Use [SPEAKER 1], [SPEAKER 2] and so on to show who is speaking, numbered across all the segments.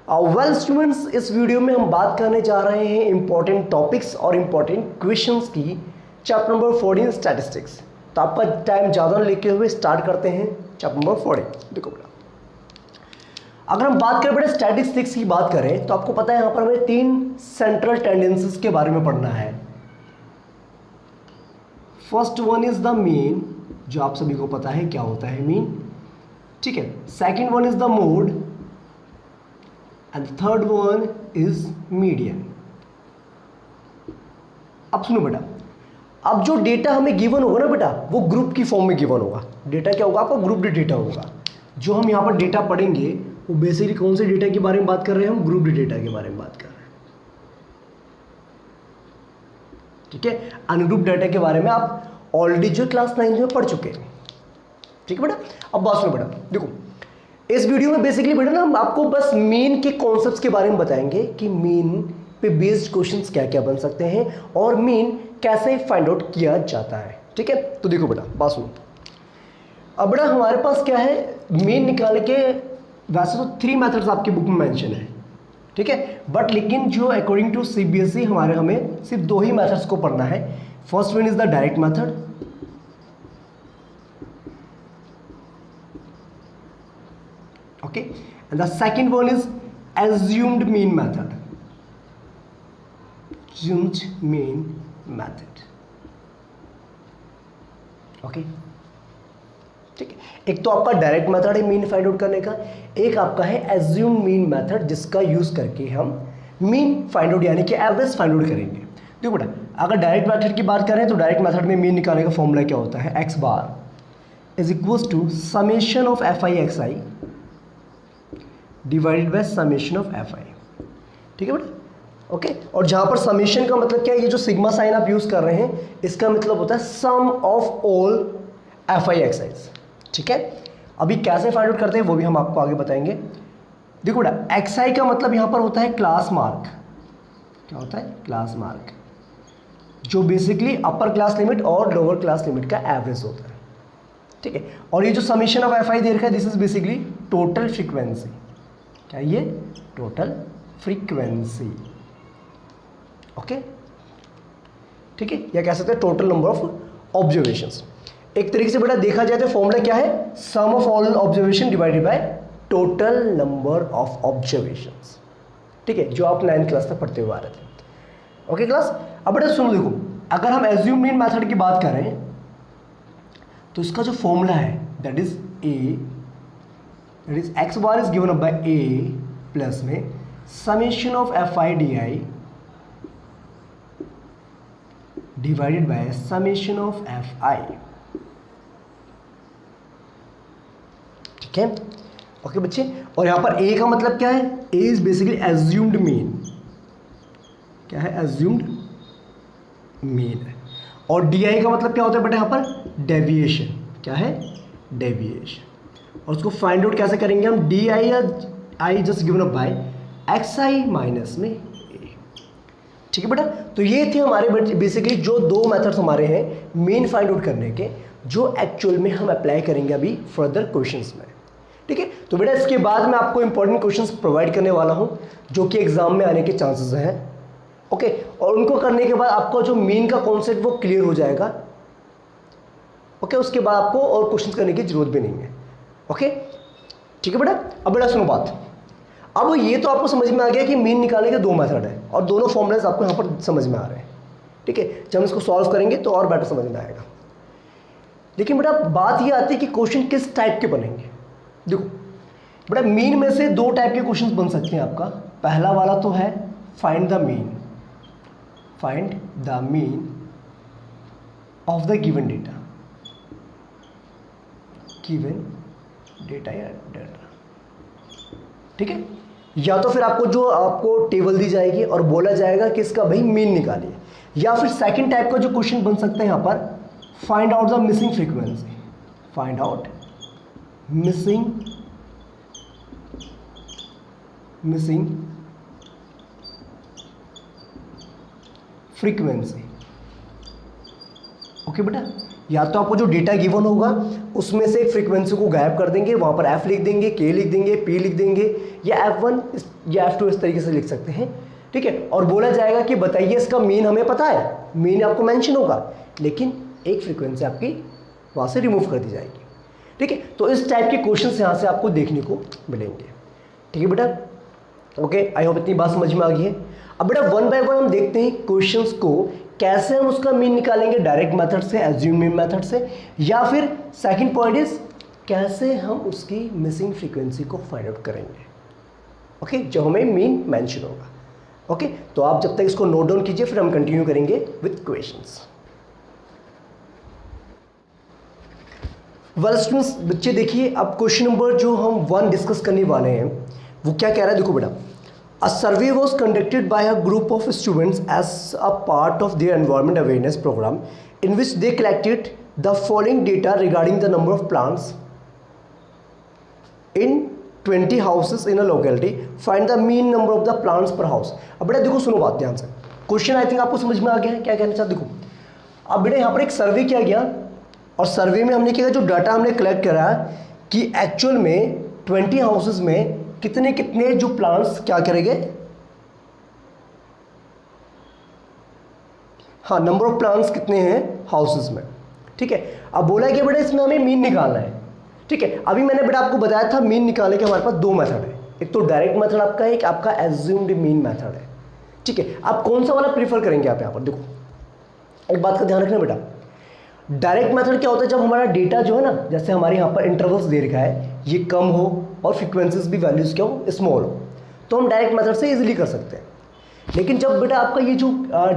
[SPEAKER 1] Well students, इस video में हम बात करने जा रहे हैं इंपॉर्टेंट टॉपिक्स और इंपॉर्टेंट क्वेश्चंस की चैप्टर नंबर 14 स्टैटिस्टिक्स। तो आपका टाइम ज़्यादा लेते हुए स्टार्ट करते हैं चैप्टर नंबर 14। देखो बेटा, अगर हम बात करें बेटा स्टैटिस्टिक्स की बात करें तो आपको पता है यहाँ पर हमें 3 सेंट्रल टेंडेंसीज के बारे में पढ़ना है। First one is the mean, जो आप सभी को पता है क्या होता है मीन, ठीक है। Second one is the mode and third one is median. अब सुनो बेटा, अब जो डेटा हमें गिवन होगा ना बेटा, वो ग्रुप की फॉर्म में गिवन होगा। डेटा क्या होगा आपका? ग्रुप्ड डेटा होगा। जो हम यहाँ पर डेटा पढ़ेंगे वो बेसिकली कौन से डेटा के बारे में बात कर रहे हैं? हम ग्रुप्ड डेटा के बारे में बात कर रहे हैं, ठीक है। अनग्रुप्ड डेटा के बारे में आप ऑलरेडी जो क्लास 9 में पढ़ चुके हैं, ठीक है बेटा। अब बात सुनो बेटा, देखो इस वीडियो में बेसिकली बेटा ना हम आपको बस मीन के कॉन्सेप्ट्स के बारे में बताएंगे कि मीन पे बेस्ड क्वेश्चंस क्या क्या बन सकते हैं और मीन कैसे फाइंड आउट किया जाता है, ठीक है। तो देखो बेटा, बात सुनो। अब बेटा हमारे पास क्या है, मीन निकालने के वैसे तो 3 मेथड्स आपकी बुक में मेंशन है, ठीक है। बट लेकिन जो अकॉर्डिंग टू सीबीएसई हमें सिर्फ 2 ही मेथड्स को पढ़ना है। First one is the direct method, okay, and the second one is assumed mean method, assumed mean method, okay, ठीक है। एक तो आपका डायरेक्ट मेथड है मीन फाइंड आउट करने का, एक आपका है एज्यूम मीन मेथड जिसका यूज करके हम मीन फाइंड आउट यानी कि एवरेज फाइंड आउट करेंगे। देखो बेटा, अगर डायरेक्ट मेथड की बात करें तो डायरेक्ट मेथड में मीन निकालने का फॉर्मूला क्या होता है? X bar is equals to summation of f I x i divided by summation of f i, ठीक है बेटा, ओके। और जहां पर समेशन का मतलब क्या है, ये जो सिग्मा साइन आप यूज कर रहे हैं इसका मतलब होता है sum of all F I X I's, ठीक है। अभी कैसे फाइंड आउट करते हैं वो भी हम आपको आगे बताएंगे। देखो बेटा, एक्स आई का मतलब यहां पर होता है क्लास मार्क। क्या होता है? क्लास मार्क, जो बेसिकली अपर क्लास लिमिट और लोअर क्लास लिमिट का एवरेज होता है, ठीक है। और ये जो समेशन ऑफ एफ आई दे रखा है, this is basically total frequency. क्या ये? टोटल फ्रीक्वेंसी, ओके, ठीक है। या कह सकते हैं टोटल नंबर ऑफ ऑब्जर्वेशंस। एक तरीके से बेटा देखा जाए तो फॉर्मूला क्या है? Sum of all observation divided by total number of observations, ठीक है, जो आप 9th क्लास तक पढ़ते हुए आ रहे थे, ओके क्लास। अब बेटा सुनो, देखो अगर हम एज्यूम मीन मेथड की बात करें तो इसका जो फॉर्मूला है that is A, that is x bar is given up by a plus में summation of fi di divided by summation of fi, ठीक है, ओके बच्चे। और यहाँ पर a का मतलब क्या है? a is basically assumed mean। क्या है? assumed mean है। और di का मतलब क्या होता है बेटा? यहाँ पर डेविएशन। क्या है? डेविएशन। और उसको फाइंड आउट कैसे करेंगे हम? डी आई या I just given up bye x I minus में ए, ठीक है बेटा। तो ये थे हमारे बेसिकली जो 2 मेथड्स हमारे हैं मीन फाइंड आउट करने के, जो एक्चुअल में हम अप्लाई करेंगे अभी फर्दर क्वेश्चंस में, ठीक है। तो बेटा इसके बाद मैं आपको इंपॉर्टेंट क्वेश्चंस प्रोवाइड करने वाला हूं जो कि एग्जाम में आने के चांसेस हैं, ओके। और उनको करने के बाद आपको जो मीन का कॉन्सेप्ट वो क्लियर हो जाएगा, ओके। उसके बाद आपको और क्वेश्चन करने की जरूरत भी नहीं है, ओके, ठीक है बेटा। अब बेटा सुनो बात, अब ये तो आपको समझ में आ गया कि मीन निकालने के 2 मेथड है और दोनों फॉर्मूलाज आपको यहाँ पर समझ में आ रहे हैं, ठीक है। जब हम इसको सॉल्व करेंगे तो और बेटर समझ में आएगा। लेकिन बेटा बात ये आती है कि क्वेश्चन किस टाइप के बनेंगे। देखो बेटा, मीन में से 2 टाइप के क्वेश्चन बन सकते हैं आपका। पहला वाला तो है find the mean, find the mean of the given data, given data या डेटा, ठीक है। या तो फिर आपको टेबल दी जाएगी और बोला जाएगा कि इसका भाई मीन निकालिए। या फिर सेकंड टाइप का जो क्वेश्चन बन सकता है यहाँ पर, find out the missing frequency, find out missing frequency, okay बेटा। या तो आपको जो डेटा गिवन होगा उसमें से एक फ्रीक्वेंसी को गायब कर देंगे, वहाँ पर f लिख देंगे, k लिख देंगे, p लिख देंगे, या f1 या f2 इस तरीके से लिख सकते हैं, ठीक है। और बोला जाएगा कि बताइए इसका मीन हमें पता है, मीन आपको मेंशन होगा, लेकिन एक फ्रीक्वेंसी आपकी वहाँ से रिमूव कर दी जाएगी, ठीक है। तो इस टाइप के क्वेश्चन यहाँ से आपको देखने को मिलेंगे, ठीक है बेटा। ओके, आई होप इतनी बात समझ में आ गई है। अब बेटा वन बाय वन हम देखते हैं क्वेश्चंस को, कैसे हम उसका मीन निकालेंगे, डायरेक्ट मेथड से, एज्यूम मीन मेथड से, या फिर सेकंड पॉइंट इज कैसे हम उसकी मिसिंग फ्रीक्वेंसी को फाइंड आउट करेंगे, ओके, जो हमें मीन मेंशन होगा। ओके, तो आप जब तक इसको नोट डाउन कीजिए, फिर हम कंटिन्यू करेंगे विथ क्वेश्चंस। वेल स्टूडेंट्स, बच्चे देखिए, अब क्वेश्चन नंबर जो हम 1 डिस्कस करने वाले हैं वो क्या कह रहा है, देखो बेटा। A survey was conducted by a group of students as a part of their environment awareness program, in which they collected the following data regarding the number of plants in 20 houses in a locality. Find the mean number of the plants per house. अब बेटा देखो, सुनो बात ध्यान से, question I think आपको समझ में आ गया है क्या कहना चाहते। देखो अब बेटा यहाँ पर एक सर्वे किया गया, और सर्वे में हमने क्या, जो डाटा हमने कलेक्ट करा कि एक्चुअल में 20 हाउसेज में कितने कितने जो प्लांट्स क्या करेंगे, हाँ, नंबर ऑफ प्लांट्स कितने हैं हाउसेज में, ठीक है। अब बोला कि बेटा इसमें हमें मीन निकालना है, ठीक है। अभी मैंने बेटा आपको बताया था मीन निकालने के हमारे पास 2 मेथड है, एक तो डायरेक्ट मेथड आपका है, एक आपका एज्यूम्ड मीन मेथड है, ठीक है। आप कौन सा वाला प्रीफर करेंगे आप यहाँ पर, देखो एक बात का ध्यान रखना बेटा। डायरेक्ट मेथड क्या होता है, जब हमारा डेटा जो है ना, जैसे हमारे यहाँ पर इंटरवल्स दे रखा है, ये कम हो और फ्रीक्वेंसीज भी वैल्यूज क्या हो, स्मॉल हो, तो हम डायरेक्ट मेथड से इजीली कर सकते हैं। लेकिन जब बेटा आपका ये जो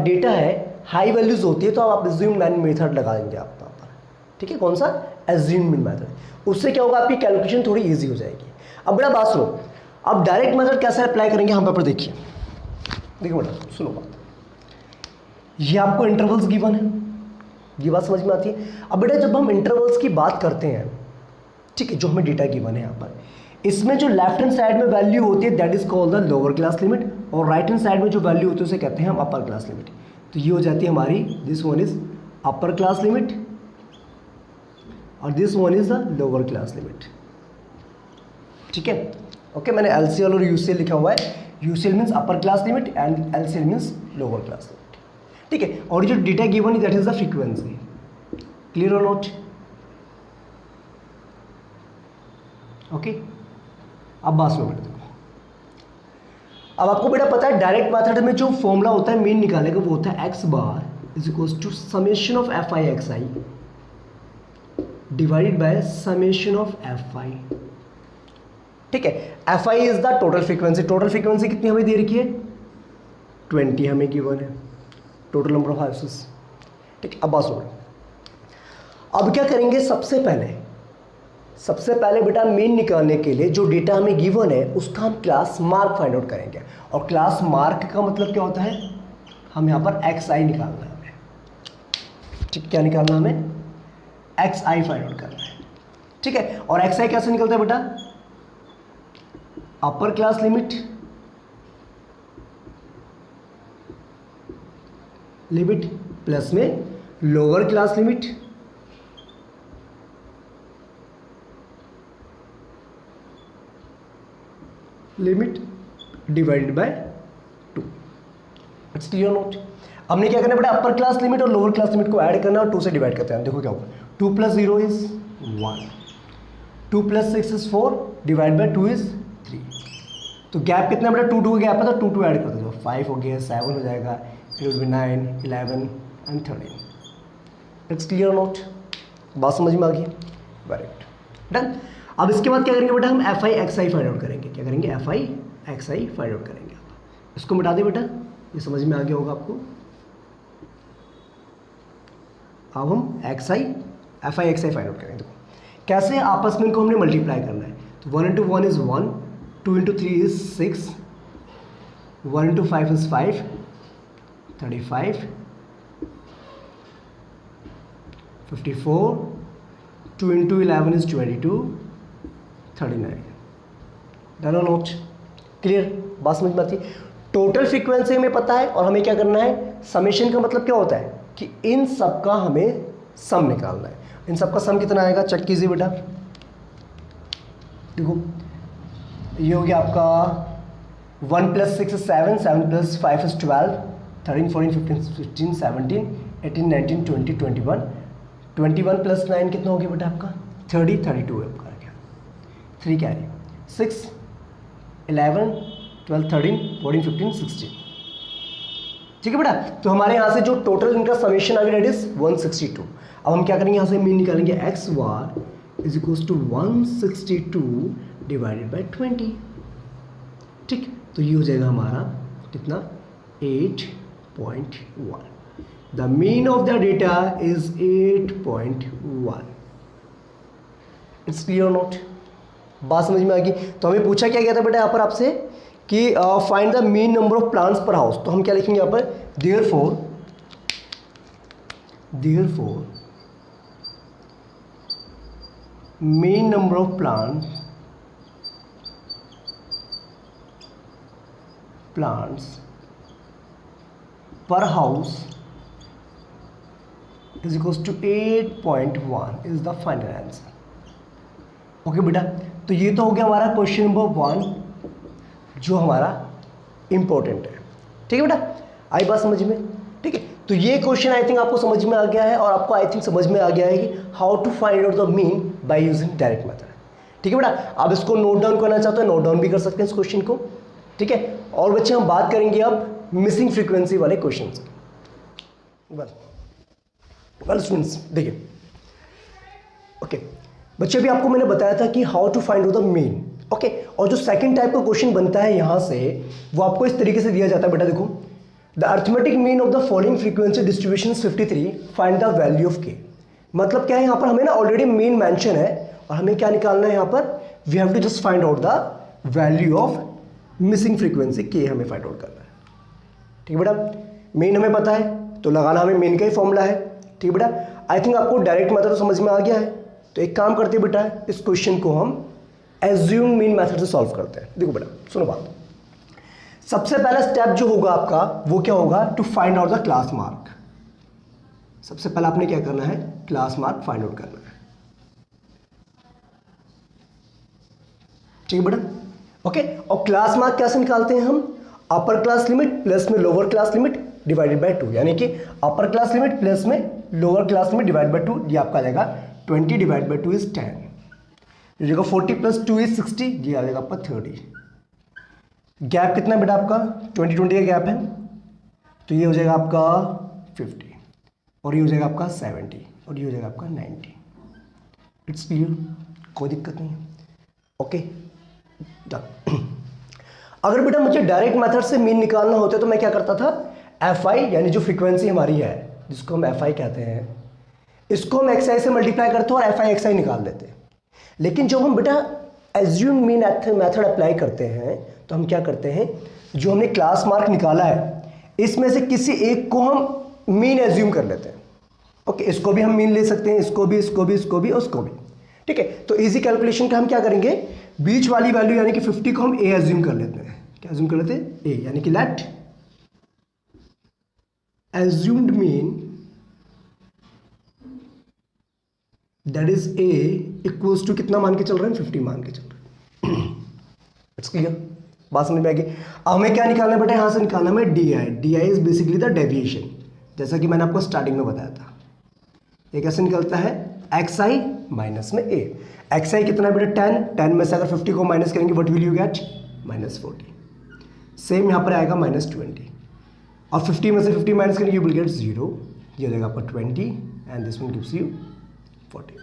[SPEAKER 1] डेटा है हाई वैल्यूज होती है, तो आप एज्यूम्ड मीन मेथड लगा देंगे आप यहाँ पर, ठीक है। कौन सा, एज्यूम्ड मीन मेथड। उससे क्या होगा, आपकी कैलकुलेशन थोड़ी ईजी हो जाएगी। अब बेटा बात सुनो, अब डायरेक्ट मेथड कैसे अप्लाई करेंगे हम पर देखिए। देखो बेटा सुनो बात, ये आपको इंटरवल्स गिवन है, ये बात समझ में आती है। अब बेटा जब हम इंटरवल्स की बात करते हैं, ठीक है, जो हमें डेटा गिवन है यहाँ पर, इसमें जो लेफ्ट हैंड साइड में वैल्यू होती है that is called the lower class limit, और राइट हैंड साइड में जो वैल्यू होती है उसे कहते हैं हम अपर क्लास लिमिट। तो ये हो जाती है हमारी, this one is upper class limit और this one is the lower class limit, ठीक है। ओके, मैंने LCL और UCL लिखा हुआ है, UCL means upper class limit and LCL means lower class limit, ठीक है। और जो डेटा गिवन है that is the frequency, clear और नॉट, ओके। अब बात सुनो बेटा, देखो अब आपको बेटा पता है डायरेक्ट मेथड में जो फॉर्मूला होता है मीन निकालने का, वो होता है x bar is equal to summation of fi xi divided by summation of fi, ठीक है। fi is the total frequency, total frequency कितनी हमें दे रखी है, 20 हमें गिवन है, टोटल नंबर ऑफ हाउसेस, ठीक है। अब बात सुनो, अब क्या करेंगे, सबसे पहले बेटा मीन निकालने के लिए जो डेटा हमें गिवन है उसका हम क्लास मार्क फाइंड आउट करेंगे। और क्लास मार्क का मतलब क्या होता है, हम यहाँ पर xi निकालना है हमें, ठीक, क्या निकालना है हमें, xi फाइंड आउट करना है, ठीक है। और xi कैसे निकलता है बेटा, अपर क्लास लिमिट प्लस में lower class limit divided by 2, it's clear note. हमने क्या करना है बेटा, अपर क्लास लिमिट और लोअर क्लास लिमिट को ऐड करना और 2 से डिवाइड करते हैं, देखो क्या होगा, 2 + 0 is 1, 2 + 6 is 4, divide by 2 is 3। तो गैप कितना बेटा, 2 का गैप है, तो 2 ऐड कर दो, 5 हो गया, 7 हो जाएगा, it will be 9, 11 and 13, it's clear note. बात समझ में आ गई, वेरी गुड, डन। अब इसके बाद क्या करेंगे बेटा, हम fi xi फाइंड आउट करेंगे, क्या करेंगे, fi xi फाइंड आउट करेंगे। इसको मिटा दे बेटा, ये समझ में आ गया होगा आपको। अब हम fi xi फाइंड आउट करेंगे, देखो कैसे, आपस में इनको हमने मल्टीप्लाई करना है। तो 1 × 1 is 1, 2 × 3 is 6, 1 × 5 is 5, 35, 54, 2 × 11 is 22, 39, done और नोट, क्लियर, बात समझ में आती है। टोटल फ्रीक्वेंसी हमें पता है और हमें क्या करना है, समेशन का मतलब क्या होता है कि इन सब का हमें सम निकालना है। इन सबका सम कितना आएगा, चेक कीजिए बेटा। देखो ये हो गया आपका 1 + 6 = 7, 7 + 5 = 12, 13, 14, 15, 16, 17, 18, 19, 20, 21, 21 + 9 कितना हो गया बेटा आपका 30, 32 है आपका क्या 3 क्या है 6, 11, 12, 13, 14, 15, 16। ठीक है बेटा, तो हमारे यहाँ से जो टोटल इनका समेशन आ गया डेट इज 162। अब हम क्या करेंगे, यहाँ से मीन निकालेंगे x bar is equal to 162 divided by 20। ठीक, तो ये हो जाएगा हमारा कितना 8.1। The mean of the data is 8.1। It's clear note, बात समझ में आ गई। तो हमें पूछा क्या गया था बेटा यहाँ पर आपसे कि find the mean number of plants per house. तो हम क्या लिखेंगे यहाँ पर, therefore mean number of plants per house is equal to 8.1 is the final answer. Okay बेटा, तो ये तो हो गया हमारा क्वेश्चन नंबर 1 जो हमारा इंपॉर्टेंट है। ठीक है बेटा, आई बात समझ में। ठीक है, तो ये क्वेश्चन आई थिंक आपको समझ में आ गया है और आपको आई थिंक समझ में आ गया है कि how to find out the mean by using direct method. ठीक है बेटा, आप इसको नोट डाउन करना चाहते हो नोट डाउन भी कर सकते हैं इस क्वेश्चन को। ठीक है, और बच्चे हम बात करेंगे अब मिसिंग फ्रीक्वेंसी वाले क्वेश्चन से। वेल स्टूडेंट्स देखिए, ओके बच्चे अभी आपको मैंने बताया था कि how to find out the mean. Okay, और जो सेकंड टाइप का क्वेश्चन बनता है यहां से वो आपको इस तरीके से दिया जाता है बेटा। देखो, the arithmetic mean of the following frequency distribution 53, find the value of के। मतलब क्या है, यहाँ पर हमें ना ऑलरेडी मीन मेंशन है और हमें क्या निकालना है यहाँ पर, we have to just find out the value of missing frequency के हमें फाइंड आउट करना है। ठीक है बेटा, मीन हमें पता है तो लगाना हमें मीन का ही फॉर्मूला है। ठीक है बेटा, आई थिंक आपको डायरेक्ट मेथड तो समझ में आ गया है। तो एक काम करते हैं बेटा, इस क्वेश्चन को हम एज्यूम मीन मेथड से सॉल्व करते हैं। देखो बेटा सुनो बात, सबसे पहला स्टेप जो होगा आपका वो क्या होगा, to find out the class mark. सबसे पहले आपने क्या करना है, क्लास मार्क फाइंड आउट करना है। ठीक है बेटा, ओके। और क्लास मार्क कैसे निकालते हैं हम, अपर क्लास लिमिट प्लस में lower class limit divided by 2, यानी कि अपर क्लास लिमिट प्लस में lower class limit divide by 2। ये आपका आ जाएगा 20 डिवाइड बाय 2 इज 10, ये जगह 40 + 2 इज 60, ये आ जाएगा आपका 30। गैप कितना है बेटा आपका 20 का गैप है, तो ये हो जाएगा आपका 50 और ये हो जाएगा आपका 70 और ये हो जाएगा आपका 90। इट्स क्लियर, कोई दिक्कत नहीं है। Okay done. अगर बेटा मुझे डायरेक्ट मेथड से मीन निकालना होता तो मैं क्या करता था, fi यानी जो फ्रीक्वेंसी हमारी है जिसको हम fi कहते हैं, इसको हम xi से मल्टीप्लाई करते और fi xi निकाल देते। लेकिन जब हम बेटा एज्यूम मीन मेथड अप्लाई करते हैं तो हम क्या करते हैं, जो हमने क्लास मार्क निकाला है इसमें से किसी एक को हम मीन एज्यूम कर लेते हैं। ओके, इसको भी हम मीन ले सकते हैं, इसको भी, इसको भी, इसको भी, उसको भी। ठीक है, तो इजी कैलकुलेशन का हम क्या करेंगे, बीच वाली वैल्यू यानी कि 50 को हम ए एज्यूम कर लेते हैं। क्या एज्यूम कर लेते हैं, ए, यानी कि let assumed mean that is A equals to कितना मान के चल रहे हैं, 50 मान के चल रहे हैं। इट्स क्लियर, बात समझ में आ गई। अब हमें क्या निकालना है बेटा, यहां से निकालना है D I is basically the deviation, जैसा कि मैंने आपको स्टार्टिंग में बताया था। ये कैसे निकलता है, एक्स आई माइनस में ए। एक्स आई कितना है बेटा 10, 10 में से अगर 50 को माइनस करेंगे what will you get, -40। Same यहाँ पर आएगा -20 और 50 में से 50 माइनस करेंगे यू विल गेट 0, ये हो जाएगा आपका 20 and this one gives you 40।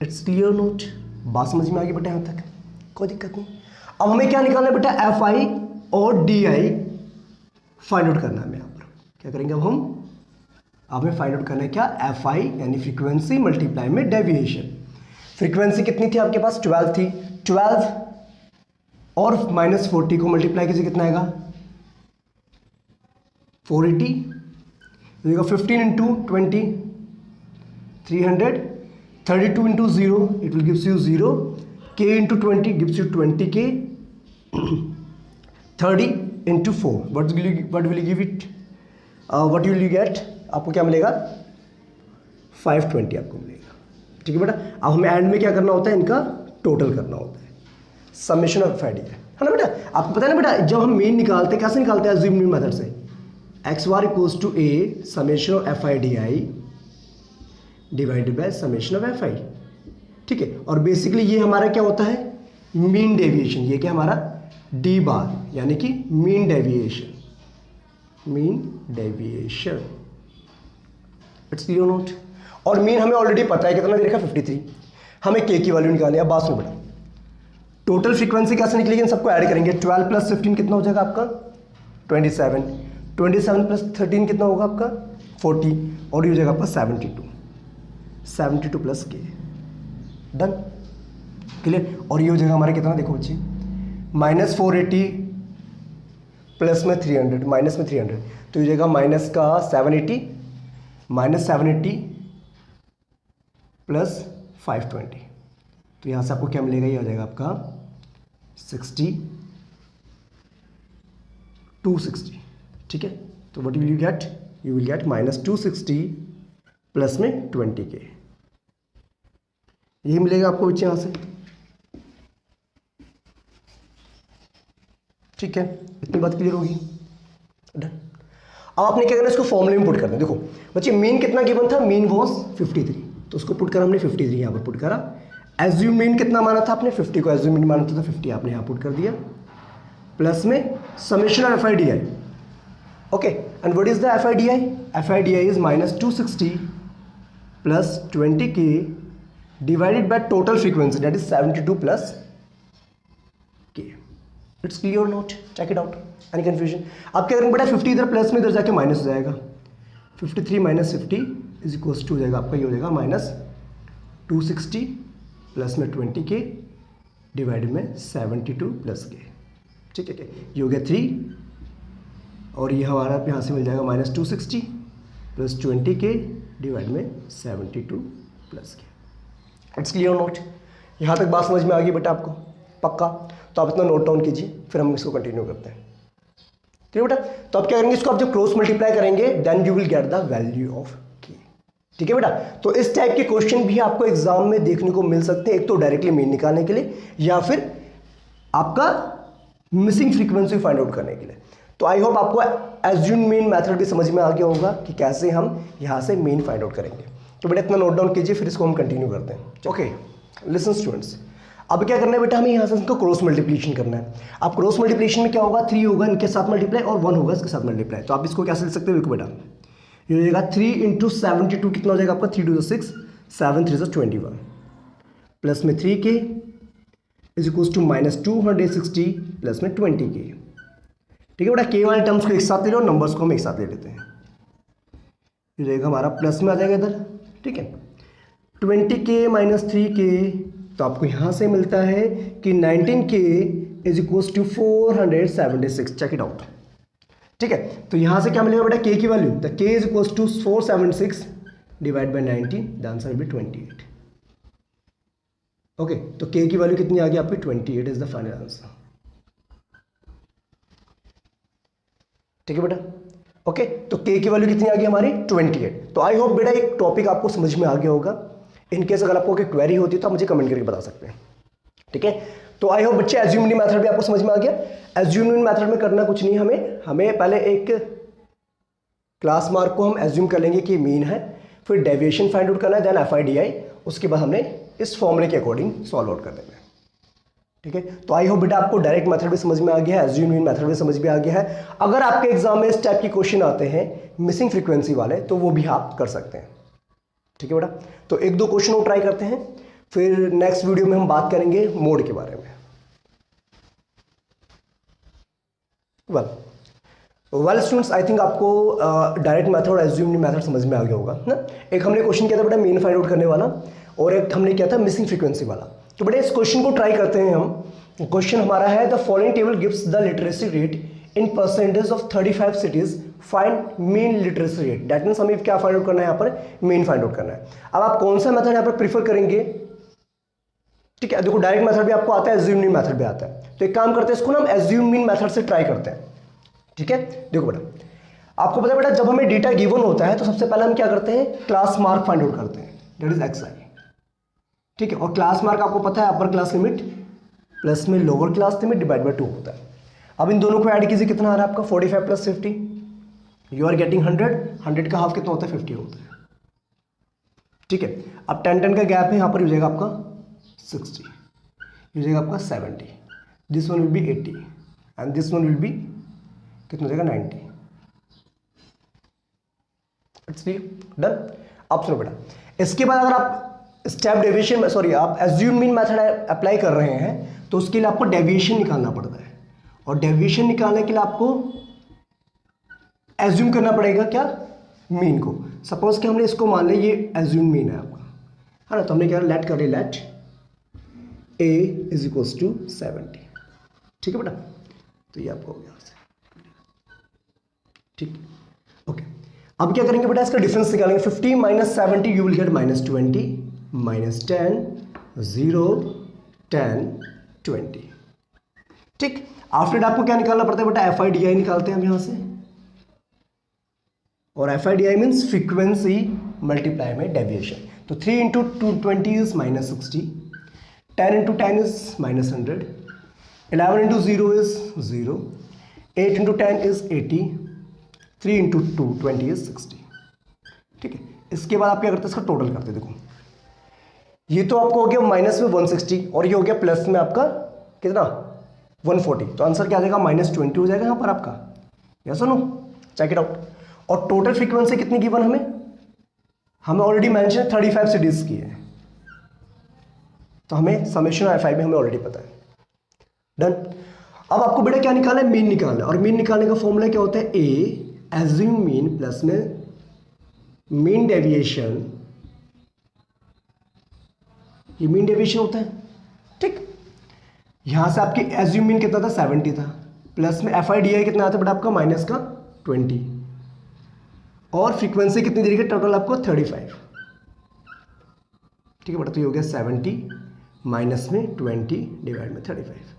[SPEAKER 1] It's clear note, बात समझ में आ गई बेटा यहाँ तक, कोई दिक्कत नहीं। अब हमें क्या निकालना है बेटा, एफ आई और डी आई फाइंड आउट करना है। हमें यहाँ पर क्या करेंगे, अब हमें फाइंड आउट करना है क्या, एफ आई यानी फ्रीक्वेंसी मल्टीप्लाई में डेविएशन। फ्रीक्वेंसी कितनी थी आपके पास, 12 थी, 12 और -40 को मल्टीप्लाई कीजिए कितना आएगा, 480, 15 into 20 300, 32 into 0 it will gives you 0, k into 20 gives you 20k, 30 into 4 what will you give it, what will you get, आपको क्या मिलेगा 520 आपको मिलेगा। ठीक है बेटा, अब हमें एंड में क्या करना होता है, इनका टोटल करना होता है, समेशन ऑफ FIDI है ना बेटा। आपको पता है ना बेटा, जब हम मीन निकालते हैं कैसे निकालते हैं, एज्यूम मीन मेथड से, x bar equals to A summation of FIDI divided by summation of FI। ठीक है, और बेसिकली ये हमारा क्या होता है, मीन डेविएशन। ये क्या हमारा डी बार यानी कि mean deviation, mean deviation. It's clear note. और मीन हमें ऑलरेडी पता है कितना दे रखा 53, हमें के की वैल्यू निकालनी है। अब बात सुनो बेटा, टोटल फ्रीक्वेंसी कैसे निकलेगी, इन सबको ऐड करेंगे। 12 प्लस 15 कितना हो जाएगा आपका 27, 27 प्लस 13 कितना होगा आपका 40, और ये हो जाएगा आपका 72 प्लस के। Done, clear. और ये हो जाएगा हमारे कितना, देखो बच्चे, -480 प्लस में 300, माइनस में 300, तो ये हो जाएगा माइनस का 780, -780 प्लस 520, तो यहाँ से आपको क्या मिलेगा, ये हो जाएगा आपका 260। ठीक है, तो what will you get, you will gate -260 plus में 20 के, यही मिलेगा आपको बच्चे यहाँ से। ठीक है, इतनी बात क्लियर होगी। डन। अब आपने क्या करना है, इसको फॉर्मूले में पुट करना है। देखो बच्चे, मीन कितना गिवन था, मीन वॉज 53, तो उसको पुट करा हमने 53 यहाँ पर पुट करा। एज्यूम मीन कितना माना था आपने, 50 को एज्यूम मीन माना था, तो 50 आपने यहाँ पुट कर दिया, प्लस में summation of FIDI। Okay, and what is the FIDI? FIDI is -260 plus 20 k divided by total frequency, that is 72 plus k. It's clear note, check it out, any confusion? अब क्या करेंगे बेटा, 50 इधर plus में, इधर जाके minus हो जाएगा, 53 माइनस 50 इज इक्वल्स टू हो जाएगा आपका, ये हो जाएगा -260 प्लस में 20 के डिवाइडेड में 72 प्लस के। ठीक है, ये हो गया 3, और ये हमारा यहाँ से मिल जाएगा -260 प्लस 20 के डिवाइड में 72 plus k. It's clear note, यहाँ तक बात समझ में आ गई बेटा आपको, पक्का? तो आप इतना नोट डाउन कीजिए, फिर हम इसको कंटिन्यू करते हैं। ठीक है बेटा, तो आप क्या करेंगे, इसको आप जब क्रॉस मल्टीप्लाई करेंगे then you will get the value of K. ठीक है बेटा, तो इस टाइप के क्वेश्चन भी आपको एग्जाम में देखने को मिल सकते हैं, एक तो डायरेक्टली मीन निकालने के लिए, या फिर आपका मिसिंग फ्रीक्वेंसी फाइंड आउट करने के लिए। तो आई होप आपको एज्यूम मीन मेथड भी समझ में आ गया होगा कि कैसे हम यहाँ से मीन फाइंड आउट करेंगे। तो बेटा इतना नोट डाउन कीजिए, फिर इसको हम कंटिन्यू करते हैं। ओके, लिसन स्टूडेंट्स, अब क्या करना है बेटा, हमें यहाँ से इसको क्रॉस मल्टीप्लिकेशन करना है। अब क्रॉस मल्टीप्लिकेशन में क्या होगा, 3 होगा इनके साथ मल्टीप्लाई और 1 होगा इसके साथ मल्टीप्लाई। तो आप इसको कैसे लिख सकते हो, देखो बेटा, ये हो जाएगा 3 × 72 कितना हो जाएगा आपका, 3 × 2 = 6, 7 × 3 = 21, प्लस में 3 के इज इक्वल्स टू -260 प्लस में 20 के। ठीक है बेटा, के वाले टर्म्स को एक साथ ले लो, नंबर्स को हम एक साथ ले लेते हैं, ये रहेगा हमारा प्लस में आ जाएगा इधर। ठीक है, 20k - 3k, तो आपको यहाँ से मिलता है कि 19k is equals to 476। Check it out. ठीक है, तो यहाँ से क्या मिलेगा बेटा, k की value, the k is equals to 476 divide by 19, the answer will be 28। Okay, तो k की वैल्यू कितनी आ गई आपकी, 28 इज द फाइनल आंसर। ठीक है बेटा, ओके, तो k की वैल्यू कितनी आ गई हमारी, 28। तो आई होप बेटा एक टॉपिक आपको समझ में आ गया होगा। इनकेस अगर आपको कोई क्वेरी होती है तो आप मुझे कमेंट करके बता सकते हैं। ठीक है, तो आई होप बच्चे एज्यूम मीन मेथड भी आपको समझ में आ गया। एज्यूम मीन मेथड में करना कुछ नहीं, हमें पहले एक क्लास मार्क को हम एज्यूम कर लेंगे कि मीन है, फिर डेविएशन फाइंड आउट करना है, देन FIDI, उसके बाद हमने इस फॉर्मूले के अकॉर्डिंग सॉल्व आउट कर देना है। ठीक है, तो आई होप बेटा आपको डायरेक्ट मेथड भी समझ में आ गया है, एज्यूम मीन मेथड भी समझ में आ गया है। अगर आपके एग्जाम में इस टाइप के क्वेश्चन आते हैं मिसिंग फ्रीक्वेंसी वाले, तो वो भी आप कर सकते हैं। ठीक है बेटा, तो 1-2 क्वेश्चन और ट्राई करते हैं, फिर नेक्स्ट वीडियो में हम बात करेंगे मोड के बारे में। वेल स्टूडेंट्स, आई थिंक आपको डायरेक्ट मेथड और एज्यूम मेथड समझ में आ गया होगा ना। एक हमने क्वेश्चन किया था बेटा मीन फाइंड आउट करने वाला, और एक हमने किया था मिसिंग फ्रीक्वेंसी वाला। तो बेटा इस क्वेश्चन को ट्राई करते हैं हम। क्वेश्चन हमारा है, the following table gives the literacy rate in percentage of 35 cities, find mean literacy rate. That means हमें क्या फाइंड आउट करना है, यहाँ पर मीन फाइंड आउट करना है। अब आप कौन सा मेथड यहाँ पर प्रीफर करेंगे? ठीक है, देखो डायरेक्ट मेथड भी आपको आता है, एज्यूम मीन मेथड भी आता है। तो एक काम करते हैं, इसको ना हम एज्यूम मीन मेथड से ट्राई करते हैं। ठीक है, देखो बेटा आपको पता है बेटा, जब हमें डेटा गिवन होता है तो सबसे पहले हम क्या करते हैं, क्लास मार्क फाइंड आउट करते हैं, दैट इज एक्स आई। ठीक है, और क्लास मार्क आपको पता है अपर क्लास लिमिट प्लस में lower class limit divide by 2 होता है। अब इन दोनों को ऐड कीजिए, कितना आ रहा है आपका 45 प्लस 50, यू आर गेटिंग 100। 100 का हाफ कितना होता है 50 होता है। ठीक है, अब 10 का गैप है, यहाँ पर हो जाएगा आपका 60, हो जाएगा आपका 70, this one will be 80 and this one will be कितना हो जाएगा 90। It's done. अब सुनो बेटा, इसके बाद अगर आप स्टेप डेविएशन सॉरी आप एज्यूम मीन मेथड अप्लाई कर रहे हैं तो उसके लिए आपको डेविएशन निकालना पड़ता है, और डेविएशन निकालने के लिए आपको एज्यूम करना पड़ेगा क्या, मीन को। सपोज कि हमने इसको मान लिया ये एज्यूम मीन है आपका, है ना, तो हमने क्या लेट कर लिया, let a is equals to 70। ठीक है बेटा, तो ये आपको हो गया। ठीक, ओके। अब क्या करेंगे बेटा, इसका डिफरेंस निकालेंगे। 50 माइनस 70 यू विल गेट -20 -10 0 10 20। ठीक, आफ्टर दैट आपको क्या निकालना पड़ता है बेटा, FIDI निकालते हैं हम यहां से, और FIDI मीन्स फ्रीक्वेंसी मल्टीप्लाई में डेविएशन। तो 3 into 220 is -60, 10 into 10 is -100, 11 into 0 is 0, 8 into 10 is 80, 3 into 220 is 60। ठीक है, इसके बाद आप क्या करते हैं, इसका टोटल करते हैं। देखो ये तो आपको हो गया माइनस में 160 और ये हो गया प्लस में आपका कितना 140, तो आंसर क्या आ जाएगा -20 हो जाएगा यहाँ पर आपका। यस और नो, चेक इट आउट। और टोटल फ्रीक्वेंसी कितनी गिवन हमें ऑलरेडी मेंशन 35 सिटीज की है, तो हमें समेशन ऑफ FI में हमें ऑलरेडी पता है। डन। अब आपको बेटा क्या निकालना है, मीन निकालना है, और मीन निकालने का फॉर्मूला क्या होता है, A एज्यूम मीन प्लस में मीन डेविएशन, ये मीन डेविएशन होता है। ठीक, यहां से आपकी एज्यूम मीन कितना था 70 था, प्लस में FIDI कितना आता है बेटा आपका माइनस का 20, और फ्रीक्वेंसी कितनी देरी की टोटल आपको 35। ठीक है बेटा, तो ये हो गया 70 माइनस में 20 डिवाइड में 35।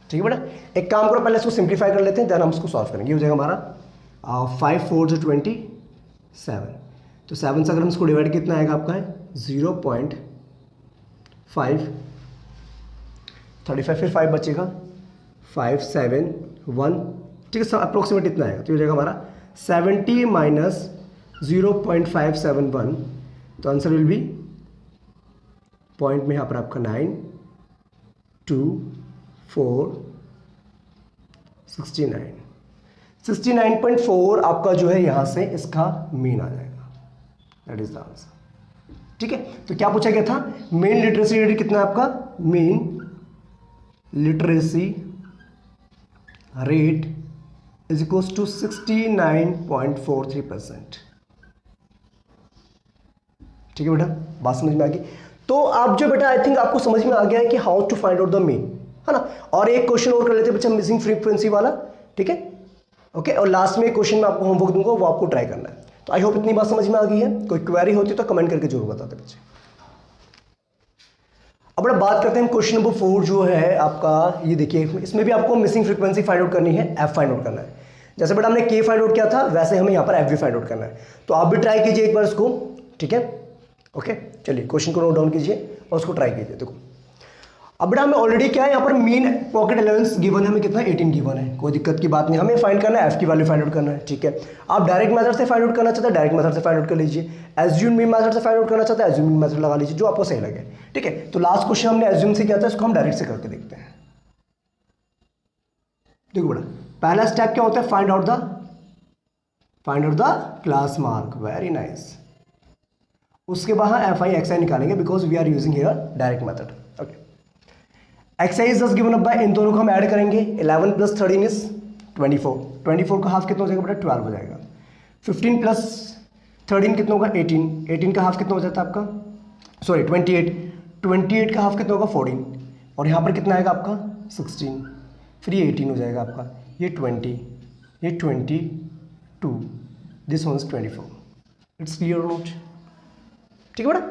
[SPEAKER 1] ठीक है बेटा, एक काम करो, पहले इसको सिंप्लीफाई कर लेते हैं, देन हम इसको सॉल्व करेंगे। ये हो जाएगा हमारा 5 4 जो 27, तो 7 से अगर हम इसको डिवाइड कितना आएगा आपका है 0.5, 35 फिर 5 बचेगा 5 7 1। ठीक है, अप्रोक्सीमेट इतना आएगा, तो ये हो जाएगा हमारा 70 माइनस 0.571, तो आंसर विल बी पॉइंट में यहाँ पर आपका 9 2 4 69 69.4 आपका जो है यहाँ से इसका मीन आ जाएगा, दैट इज द आंसर। ठीक है, तो क्या पूछा गया था, मेन लिटरेसी रेट कितना है आपका, men literacy rate is equals to 69.43%। ठीक है बेटा, बात समझ में आ गई। तो आप जो बेटा आई थिंक आपको समझ में आ गया है कि how to find out the mean, है ना। और एक क्वेश्चन और कर लेते हैं बच्चा, मिसिंग फ्रीक्वेंसी वाला। ठीक है, ओके, और लास्ट में एक क्वेश्चन मैं आपको होमवर्क दूंगा, वो आपको ट्राई करना है। तो आई होप इतनी बात समझ में आ गई है। कोई क्वेरी होती तो कमेंट करके जरूर बताते बच्चे। अब बेटा बात करते हैं क्वेश्चन नंबर 4 जो है आपका, ये देखिए इसमें भी आपको मिसिंग फ्रीक्वेंसी फाइंड आउट करनी है, F फाइंड आउट करना है। जैसे बेटा हमने K फाइंड आउट किया था, वैसे हमें यहाँ पर F भी फाइंड आउट करना है। तो आप भी ट्राई कीजिए एक बार इसको। ठीक है, ओके, चलिए क्वेश्चन को नोट डाउन कीजिए और उसको ट्राई कीजिए। देखो अब बेटा हमें ऑलरेडी क्या है, यहाँ पर मीन पॉकेट अलाउंस गिवन है, हमें कितना 18 गिवन है, कोई दिक्कत की बात नहीं। हमें फाइंड करना है F की वैल्यू फाइंड आउट करना है। ठीक है, आप डायरेक्ट मेथड से फाइंड आउट करना चाहते हैं, डायरेक्ट मेथड से फाइंड आउट कर लीजिए। एज्यूम मीन मेथड से फाइंड आउट करना चाहते हैं, एज्यूम मीन मेथड लगा लीजिए, जो आपको सही लगे। ठीक है, तो लास्ट क्वेश्चन हमने एज्यूम से किया था, इसको हम डायरेक्ट से करके देखते हैं। देखो बेटा पहला स्टेप क्या होता है, find out the class mark, very nice. उसके बाद FI XI निकालेंगे, because we are using here direct method. Okay, XI is just given up by, इन दोनों को हम ऐड करेंगे, 11 प्लस 13 इज 24, 24 का हाफ कितना हो जाएगा बेटा 12 हो जाएगा। 15 प्लस 13 कितना होगा 18, 18 का हाफ कितना हो जाता है आपका, सॉरी 28, 28 का हाफ कितना होगा 14, और यहाँ पर कितना आएगा आपका 16, फिर ये 18 हो जाएगा आपका, ये 20, ये 22, this one is 24। It's clear note. ठीक है बेटा,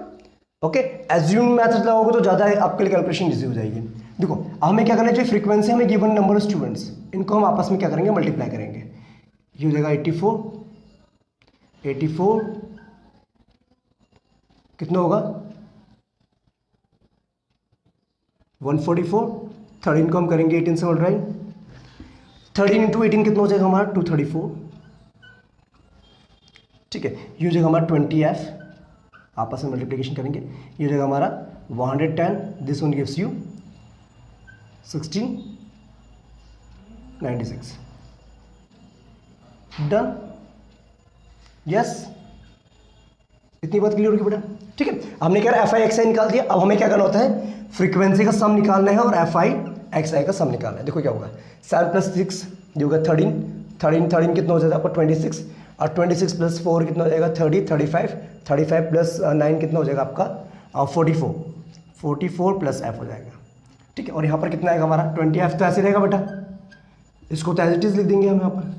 [SPEAKER 1] ओके। एज्यूम मेथड लगाओगे तो ज़्यादा आपके लिए कैलकुलेशन इजी हो जाएगी। देखो हमें क्या करना चाहिए, फ्रीक्वेंसी हमें गिवन नंबर ऑफ स्टूडेंट्स, इनको हम आपस में क्या करेंगे, मल्टीप्लाई करेंगे। ये हो जाएगा 84 कितना होगा 144, 13 को हम करेंगे 18 से मल्टीप्लाई, 13 इंटू 18 कितना हो जाएगा हमारा 234, ठीक है। ये हो जाएगा हमारा 20f, आपस में मल्टीप्लिकेशन करेंगे, ये हो जाएगा हमारा 110, this one gives you 1696, done, yes, इतनी बात क्लियर होगी बेटा, ठीक है। हमने क्या एफ आई एक्स आई निकाल दिया, अब हमें क्या करना होता है फ्रीक्वेंसी का सम निकालना है और एफ आई एक्स आई का सम निकालना है। देखो क्या होगा 7 + 6 जो होगा 13 कितना हो जाएगा आपका 26, और 26 + 4 कितना हो जाएगा 30, 35 + 9 कितना हो जाएगा आपका 44 प्लस एफ हो जाएगा, ठीक है। और यहाँ पर कितना आएगा हमारा 20f, तो ऐसे रहेगा बेटा, इसको तो एज इट इज लिख देंगे हम यहाँ पर,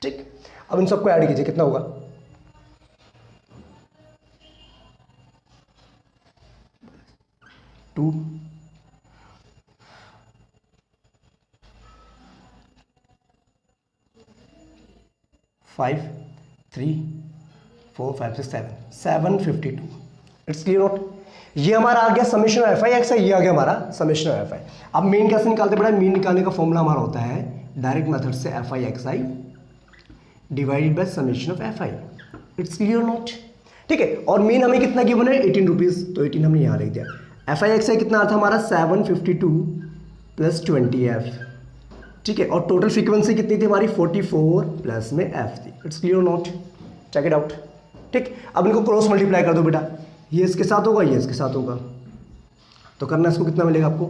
[SPEAKER 1] ठीक। अब इन सबको ऐड कीजिए, कितना होगा 2 5 3 4 5 6 7 752, इट्स क्लियर नोट। ये हमारा आ गया summation of f I x है, ये आ गया हमारा समेशन ऑफ एफ आई। अब मीन कैसे निकालते बेटा, मीन निकालने का फॉर्मूला हमारा होता है डायरेक्ट मेथड से F I x i divided by summation of f I, it's clear note, ठीक है। और मीन हमें कितना गिवन है 18 रुपीज़, तो 18 हमने यहाँ लिख दिया। एफ आई एक्स आई कितना था हमारा 752 + 20f, ठीक है। और टोटल फ्रीक्वेंसी कितनी थी हमारी 44 प्लस में f थी, it's clear note, check it out, ठीक। अब इनको क्रॉस मल्टीप्लाई कर दो बेटा, ये इसके साथ होगा, ये इसके साथ होगा, तो करना इसको कितना मिलेगा आपको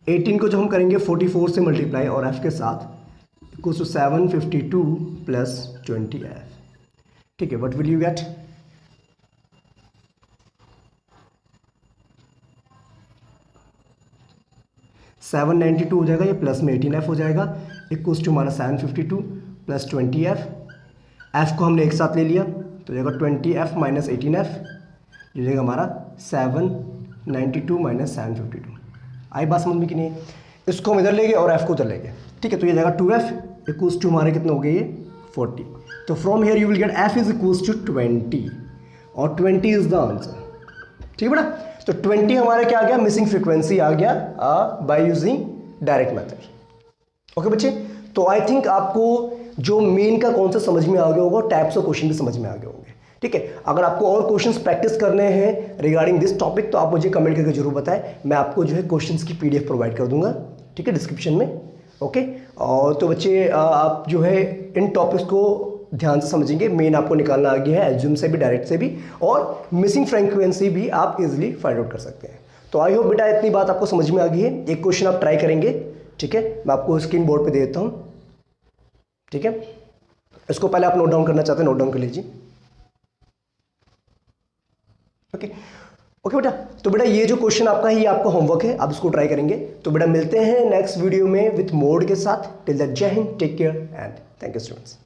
[SPEAKER 1] 18 को जो हम करेंगे 44 से मल्टीप्लाई और f के साथ इक्वल्स टू 752 + 20f, ठीक है। व्हाट विल यू गेट 792 हो जाएगा, ये प्लस में 18f हो जाएगा, इक्वल्स टू हमारा 752 + 20f, f को हमने एक साथ ले लिया तो हो जाएगा 20f - 18f, ये हो जाएगा हमारा 792 - 752। आई बात समझ में कि नहीं, इसको हम इधर ले गए और f को उधर ले गए, ठीक है। तो ये जाएगा 2f इक्वल्स टू हमारे कितना हो गए ये 40, तो from here you will get f is equals to 20 और 20 इज द आंसर, ठीक है बेटा। तो 20 हमारा क्या आ गया, मिसिंग फ्रीक्वेंसी आ गया bye using direct method, okay बच्चे। तो आई थिंक आपको जो मेन का कॉन्सेप्ट समझ में आ गया होगा, टाइप्स ऑफ क्वेश्चन भी समझ में आ गए होंगे, ठीक है। अगर आपको और क्वेश्चंस प्रैक्टिस करने हैं रिगार्डिंग दिस टॉपिक तो आप मुझे कमेंट करके जरूर बताएं, मैं आपको जो है क्वेश्चंस की PDF प्रोवाइड कर दूंगा, ठीक है, डिस्क्रिप्शन में, ओके। और तो बच्चे आप जो है इन टॉपिक्स को ध्यान से समझेंगे, मेन आपको निकालना आ गया है एल्ज्यूम से भी, डायरेक्ट से भी, और मिसिंग फ्रीक्वेंसी भी आप इजीली फाइंड आउट कर सकते हैं। तो आई होप बेटा इतनी बात आपको समझ में आ गई है। एक क्वेश्चन आप ट्राई करेंगे, ठीक है, मैं आपको स्क्रीन बोर्ड पे दे देता हूँ, ठीक है। इसको पहले आप नोट डाउन करना चाहते हैं, नोट डाउन कर लीजिए, ओके ओके बेटा। तो बेटा ये जो क्वेश्चन आपका है ये आपका होमवर्क है, आप इसको ट्राई करेंगे। तो बेटा मिलते हैं नेक्स्ट वीडियो में विथ मोड के साथ। टिल दैट जय हिंद, take care and thank you students.